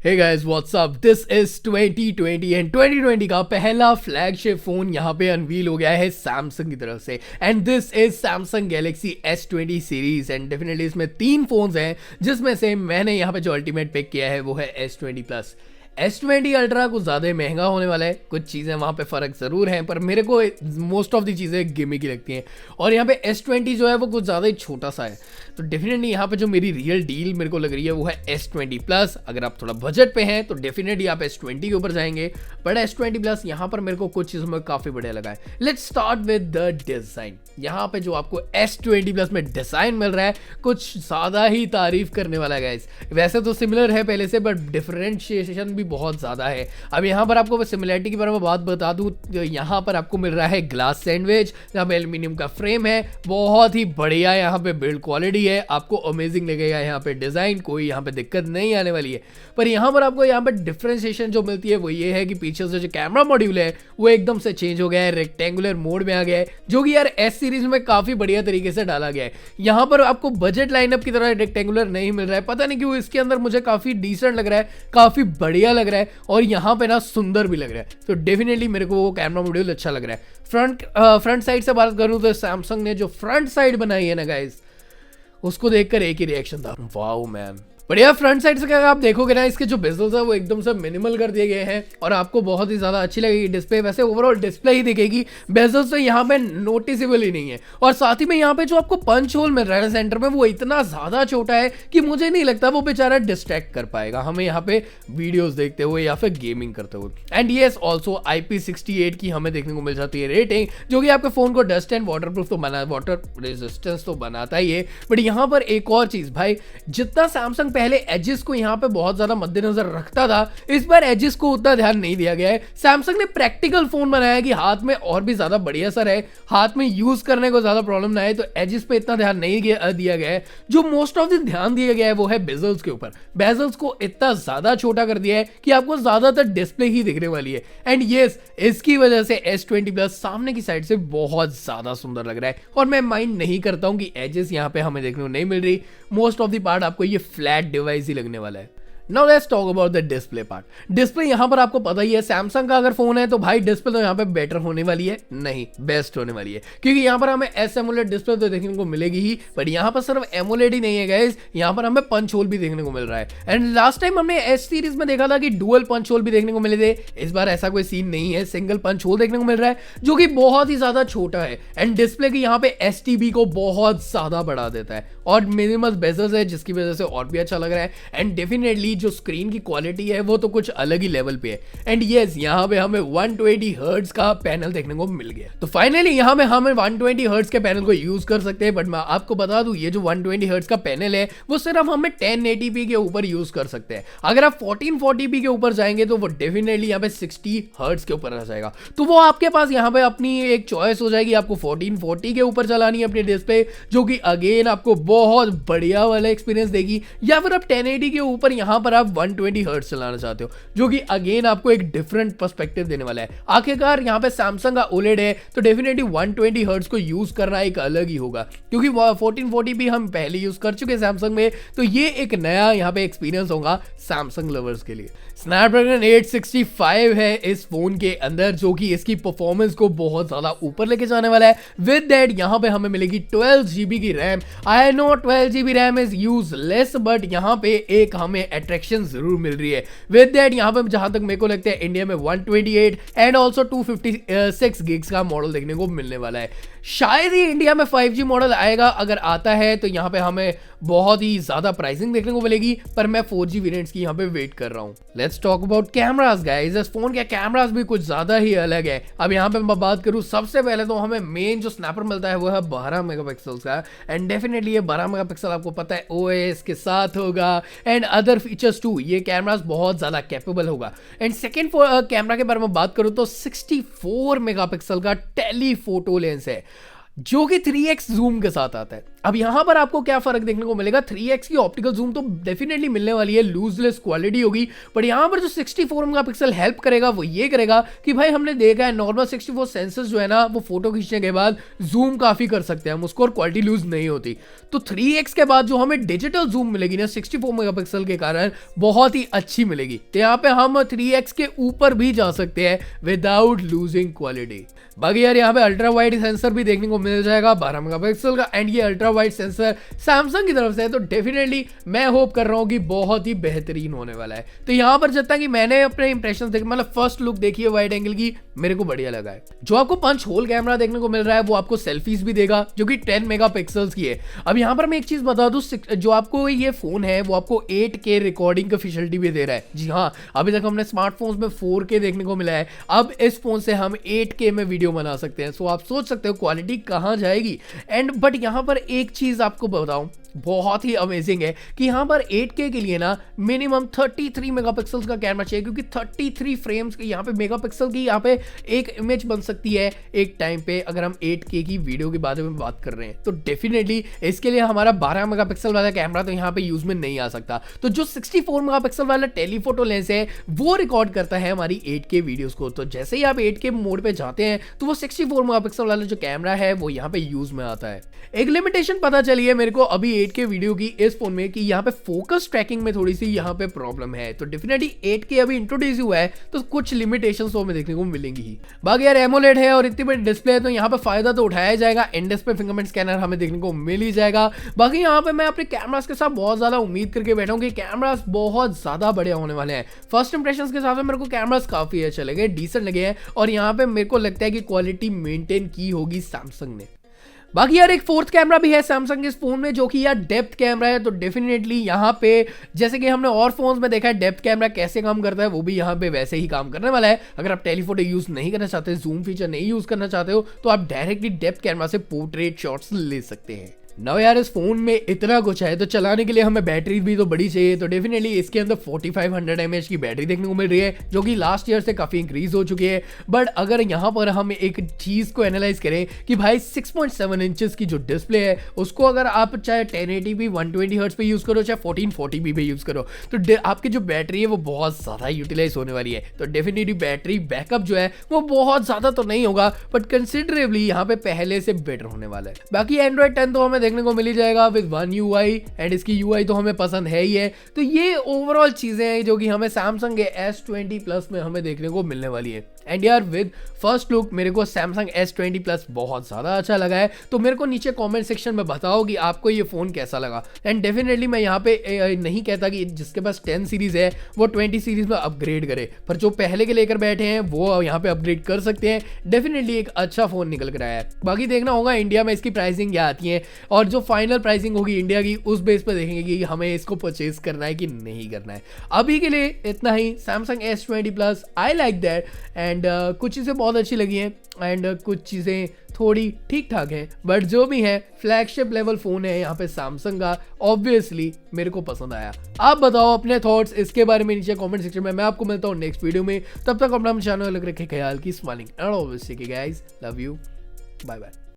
Hey guys, what's up? This is 2020 and 2020 का पहला flagship phone यहाँ पे अनवील हो गया है सैमसंग की तरफ से and this is Samsung Galaxy S20 series and definitely इसमें 3 फोन्स हैं जिसमें से मैंने यहाँ पे जो अल्टीमेट पिक किया है वो है S20 प्लस। S20 अल्ट्रा कुछ ज़्यादा महंगा होने वाला है, कुछ चीज़ें वहाँ पे फ़र्क ज़रूर हैं पर मेरे को मोस्ट ऑफ दी चीज़ें गिमिक की लगती हैं और यहाँ पे S20 जो है वो कुछ ज़्यादा ही छोटा सा है। तो डेफिनेटली यहाँ पे जो मेरी रियल डील मेरे को लग रही है वो है S20 प्लस। अगर आप थोड़ा बजट पे हैं तो डेफिनेटली आप S20 के ऊपर जाएंगे, बट S20 प्लस यहाँ पर मेरे को कुछ चीज़ों में काफ़ी बढ़िया लगा है। Let's start with the design. यहाँ पे जो आपको S20 प्लस में डिज़ाइन मिल रहा है कुछ ज़्यादा ही तारीफ करने वाला है गाइस। वैसे तो सिमिलर है पहले से, बट डिफरेंशिएशन भी बहुत ज़्यादा है। अब यहाँ पर आपको सिमिलरिटी के बारे में बात बता दूँ तो यहाँ पर आपको मिल रहा है ग्लास सैंडविच, यहाँ पे एल्यूमिनियम का फ्रेम है, बहुत ही बढ़िया यहाँ पे बिल्ड क्वालिटी है, आपको अमेजिंग लगेगा यहाँ पे डिज़ाइन, कोई यहाँ पे दिक्कत नहीं आने वाली है। पर यहाँ पर आपको यहाँ पे डिफरेंशिएशन जो मिलती है वो ये है कि पीछे से जो कैमरा मॉड्यूल है वो एकदम से चेंज हो गया है, रेक्टेंगुलर मोड में आ गया है, जो कि यार एस सीरीज में काफ़ी बढ़िया तरीके से डाला गया है। यहाँ पर आपको बजट लाइनअप की तरह रेक्टेंगुलर नहीं मिल रहा है, पता नहीं क्यों इसके अंदर मुझे काफ़ी डिसेंट लग रहा है, काफ़ी बढ़िया लग रहा है और यहाँ पे ना सुंदर भी लग रहा है। तो डेफिनेटली मेरे को वो कैमरा मॉड्यूल अच्छा लग रहा है। फ्रंट साइड से बात करूँ तो सैमसंग ने जो फ्रंट साइड बनाई है ना गाइस, उसको देखकर एक ही रिएक्शन था, वाओ मैन। बढ़िया फ्रंट साइड से क्या आप देखोगे ना, इसके जो बेजल्स है वो एकदम से मिनिमल कर दिए गए हैं और आपको बहुत ही ज़्यादा अच्छी लगेगी डिस्प्ले। वैसे ओवरऑल डिस्प्ले ही दिखेगी, बेजल्स तो यहाँ पे नोटिसेबल ही नहीं है। और साथ ही में यहाँ पे जो आपको पंच होल मिल रहा है सेंटर में वो इतना ज़्यादा छोटा है कि मुझे नहीं लगता वो बेचारा डिस्ट्रैक्ट कर पाएगा हमें यहाँ पे वीडियोज़ देखते हुए या फिर गेमिंग करते हुए। एंड येस ऑल्सो IP68 की हमें देखने को मिल जाती है रेटिंग, जो कि आपके फ़ोन को डस्ट एंड वाटर प्रूफ तो बना, वाटर रेजिस्टेंस तो बनाता ही है। बट यहाँ पर एक और चीज़ भाई, जितना सैमसंग पहले एजेस को यहाँ पे बहुत ज्यादा मद्देनजर रखता था, इस बार एजेस को उतना ध्यान नहीं दिया गया है। सैमसंग ने प्रैक्टिकल फोन बनाया कि हाथ में और भी ज्यादा बढ़िया सा रहे, हाथ में यूज करने को ज्यादा प्रॉब्लम ना आए, तो एजेस पे इतना ध्यान नहीं दिया गया है। जो मोस्ट ऑफ द ध्यान दिया गया है वो है बेजल्स के ऊपर। बेजल्स को इतना ज्यादा छोटा कर दिया है कि आपको ज्यादातर डिस्प्ले ही दिखने वाली है। एंड यस, इसकी वजह से S20 प्लस सामने की साइड से बहुत ज्यादा सुंदर लग रहा है और मैं माइंड नहीं करता हूं कि एजेस यहाँ पे हमें देखने को नहीं मिल रही। मोस्ट ऑफ द पार्ट आपको ये फ्लैट डिवाइस ही लगने वाला है। Now let's talk about the display part. Display यहाँ पर आपको पता ही है, सैमसंग का अगर फोन है तो भाई डिस्प्ले तो यहाँ पे बेटर होने वाली है, नहीं बेस्ट होने वाली है, क्योंकि यहाँ पर हमें एस एमोलेड डिस्प्ले तो देखने को मिलेगी ही, बट यहाँ पर सिर्फ एमोलेड ही नहीं है गाइस, यहाँ पर हमें पंच होल भी देखने को मिल रहा है। एंड लास्ट टाइम हमने एस सीरीज में देखा था कि डुअल पंच होल भी देखने को मिले थे, इस बार ऐसा कोई सीन नहीं है, सिंगल पंच होल देखने को मिल रहा है जो कि बहुत ही ज्यादा छोटा है। एंड डिस्प्ले की यहाँ पे STB को बहुत ज्यादा बढ़ा देता है और मिनिमल बेजल्स है जिसकी वजह से और भी अच्छा लग रहा है। एंड डेफिनेटली जो स्क्रीन की क्वालिटी है वो तो कुछ अलग ही लेवल पे है। एंड यस, यहाँ पे हमें 120 हर्ट्ज का पैनल देखने को मिल गया। तो फाइनली यहाँ पे हमें 120 हर्ट्ज के पैनल को यूज कर सकते हैं, बट मैं आपको बता दूं ये जो 120 हर्ट्ज का पैनल है वो सिर्फ हमें 1080p के ऊपर यूज कर सकते हैं। अगर आप 1440p के ऊपर जाएंगे तो वो डेफिनेटली यहाँ पे 60 हर्ट्ज के ऊपर आ जाएगा। तो वो आपके पास यहाँ पे अपनी एक चॉइस हो जाएगी, आपको 1440 के ऊपर चलानी है अपनी डिस्प्ले, जो कि अगेन आपको बहुत बढ़िया वाला एक्सपीरियंस देगी, या फिर आप 1080 के ऊपर यहाँ पर आप 120 हर्ट्ज चलाना चाहते हो, जो कि अगेन आपको एक डिफरेंट पर्सपेक्टिव देने वाला है। आखिरकार यहाँ पे सैमसंग का OLED है तो डेफिनेटली 120 हर्ट्ज को यूज करना एक अलग ही होगा, क्योंकि 1440p हम पहले यूज कर चुके हैं सैमसंग में, तो ये एक नया यहाँ पे एक्सपीरियंस होगा सैमसंग लवर्स के लिए। स्नैपड्रैगन 865 है इस फोन के अंदर, जो कि इसकी परफॉर्मेंस को बहुत ज्यादा ऊपर लेके जाने वाला है। विद दैट यहाँ पे हमें मिलेगी 12GB की RAM. I know 12GB RAM is useless, but यहाँ पे एक हमें अट्रैक्शन जरूर मिल रही है। विद दैट यहाँ पे जहां तक मेरे को लगता है इंडिया में 128 एंड ऑल्सो 256 गिग्स का मॉडल देखने को मिलने वाला है। शायद ही इंडिया में 5G मॉडल आएगा, अगर आता है तो यहाँ पे हमें बहुत ही ज्यादा प्राइसिंग देखने को मिलेगी, पर मैं 4G वेरिएंट्स की यहाँ पे वेट कर रहा हूँ। Let's talk about cameras guys. इस फोन के कैमरास भी कुछ ज्यादा ही अलग है। अब यहाँ पे मैं बात करूँ, सबसे पहले तो हमें मेन जो स्नैपर मिलता है वो है 12 मेगापिक्सल का, एंड डेफिनेटली ये 12 मेगापिक्सल आपको पता है OIS के साथ होगा एंड अदर फीचर्स टू। ये कैमरास बहुत ज्यादा कैपेबल होगा। एंड सेकेंड कैमरा के बारे में बात करूँ तो 64 मेगापिक्सल का टेलीफोटो लेंस है, जो कि 3x जूम के साथ आता है। अब यहाँ पर आपको क्या फर्क देखने को मिलेगा, 3x की ऑप्टिकल जूम तो डेफिनेटली मिलने वाली है, लूजलेस क्वालिटी होगी, बट यहाँ पर जो 64 मेगापिक्सल हेल्प करेगा वो ये करेगा कि भाई हमने देखा है नॉर्मल 64 सेंसर्स जो है ना वो फोटो खींचने के बाद जूम काफी कर सकते हैं हम उसको और क्वालिटी लूज नहीं होती। तो 3x के बाद जो हमें डिजिटल जूम मिलेगी ना 64 मेगापिक्सल के कारण बहुत ही अच्छी मिलेगी। तो यहाँ पे हम 3x के ऊपर भी जा सकते हैं विदाउट लूजिंग क्वालिटी। बाकी यार यहाँ पे अल्ट्रा वाइड सेंसर भी देखने को मिल जाएगा 12 मेगापिक्सल का, एंड ये अल्ट्रा वाइड सेंसर सैमसंग की तरफ से है, तो डेफिनेटली मैं होप कर रहा हूँ कि बहुत ही बेहतरीन होने वाला है। तो यहाँ पर जितना कि मैंने अपने इंप्रेशन देखे, मतलब फर्स्ट लुक देखी है वाइड एंगल की, मेरे को बढ़िया लगा है। जो आपको पंच होल कैमरा देखने को मिल रहा है वो आपको सेल्फीज भी देगा जो कि 10 मेगापिक्सल्स की है। अब यहाँ पर मैं एक चीज बता दूं, जो आपको ये फोन है वो आपको 8K रिकॉर्डिंग का फैसिलिटी भी दे रहा है। जी हाँ, अभी तक हमने स्मार्टफोन्स में 4K देखने को मिला है, अब इस फोन से हम 8K में वीडियो बना सकते हैं। सो आप सोच सकते हो क्वालिटी कहाँ जाएगी। एंड बट यहाँ पर एक चीज आपको बताऊं बहुत ही अमेजिंग है कि यहाँ पर 8K के लिए ना मिनिमम 33 मेगापिक्सल्स का कैमरा चाहिए, क्योंकि 33 फ्रेम्स के यहाँ पे मेगापिक्सल की यहाँ पे एक इमेज बन सकती है एक टाइम पे, अगर हम 8K की वीडियो के बारे में बात कर रहे हैं। तो डेफिनेटली इसके लिए हमारा 12 मेगापिक्सल वाला कैमरा तो यहाँ पे यूज में नहीं आ सकता। तो जो 64 मेगापिक्सल वाला टेलीफोटो लेंस है वो रिकॉर्ड करता है हमारी 8K वीडियोस को। तो जैसे ही आप 8K मोड पे जाते हैं तो वो 64 मेगापिक्सल वाला जो कैमरा है वो यहाँ पे यूज में आता है। एक लिमिटेशन पता चली है मेरे को अभी 8K वीडियो की इस फोन में कि यहाँ पे फोकस ट्रैकिंग में थोड़ी सी यहाँ पे प्रॉब्लम है। तो डेफिनेटली 8K अभी इंट्रोड्यूस हुआ है तो कुछ लिमिटेशंस तो हमें देखने को मिलेंगी ही। बाकी यार एमोलेड है और इतनी बड़ी डिस्प्ले है तो यहाँ पे फायदा तो उठाया जाएगा, इन डिस्प्ले फिंगरप्रिंट स्कैनर हमें देखने को मिल ही जाएगा। बाकी यहाँ पे मैं अपने कैमरास के साथ बहुत ज्यादा उम्मीद करके बैठा हूँ कि कैमरास बहुत ज्यादा बढ़िया होने वाले हैं। फर्स्ट इंप्रेशन के साथ मेरे को कैमरास काफी अच्छे लगे, डिसेंट लगे हैं, और यहाँ पे मेरे को लगता है कि क्वालिटी मेंटेन की होगी सैमसंग ने। बाकी यार एक फोर्थ कैमरा भी है सैमसंग के इस फोन में जो कि यार डेप्थ कैमरा है। तो डेफिनेटली यहाँ पे जैसे कि हमने और फोन्स में देखा है डेप्थ कैमरा कैसे काम करता है, वो भी यहाँ पे वैसे ही काम करने वाला है। अगर आप टेलीफोटो यूज नहीं करना चाहते, जूम फीचर नहीं यूज करना चाहते हो, तो आप डायरेक्टली डेप्थ कैमरा से पोर्ट्रेट शॉट्स ले सकते हैं। ना यार इस फोन में इतना कुछ है तो चलाने के लिए हमें बैटरी भी तो बड़ी चाहिए। तो डेफिनेटली इसके अंदर 4500 mAh की बैटरी देखने को मिल रही है जो कि लास्ट ईयर से काफी इंक्रीज हो चुकी है। बट अगर यहाँ पर हम एक चीज को एनालाइज करें कि भाई 6.7 इंचेस की जो डिस्प्ले है उसको अगर आप चाहे 1080p 120 हर्ट्ज पे यूज करो चाहे 1440p पे यूज करो तो आपकी जो बैटरी है वो बहुत ज्यादा यूटिलाइज होने वाली है। तो डेफिनेटली बैटरी बैकअप जो है वो बहुत ज्यादा तो नहीं होगा बट कंसिडरेबली यहाँ पे पहले से बेटर होने वाला है। बाकी एंड्रॉइड 10 तो हमें देखने को मिल ही जाएगा विद वन UI, एंड इसकी UI तो हमें पसंद है ही है। तो ये ओवरऑल चीजें हैं जो कि हमें सैमसंग के S20 Plus में हमें देखने को मिलने वाली है। एंड यार विद फर्स्ट लुक मेरे को सैमसंग S20 Plus बहुत ज्यादा अच्छा लगा है। तो मेरे को नीचे कमेंट सेक्शन में बताओ कि आपको ये फोन कैसा लगा। एंड डेफिनेटली मैं यहाँ पे नहीं कहता कि जिसके पास 10 सीरीज है वो 20 सीरीज में अपग्रेड करे, पर जो पहले के लेकर बैठे हैं वो यहाँ पे अपग्रेड कर सकते हैं। डेफिनेटली एक अच्छा फोन निकल कर आया है। बाकी देखना होगा इंडिया में इसकी प्राइसिंग क्या आती है और जो फाइनल प्राइसिंग होगी इंडिया की उस बेस पे देखेंगे कि हमें इसको परचेज करना है कि नहीं करना है। अभी के लिए इतना ही। Samsung S20 Plus I like that, and कुछ चीज़ें बहुत अच्छी लगी हैं एंड कुछ चीज़ें थोड़ी ठीक ठाक हैं, बट जो भी है फ्लैगशिप लेवल फोन है यहाँ पे सैमसंग का, ऑब्वियसली मेरे को पसंद आया। आप बताओ अपने थॉट्स इसके बारे में नीचे कमेंट सेक्शन में। मैं आपको मिलता हूँ नेक्स्ट वीडियो में, तब तक अपना चैनल लग रखे ख्याल की smiling and obviously guys love you, bye bye.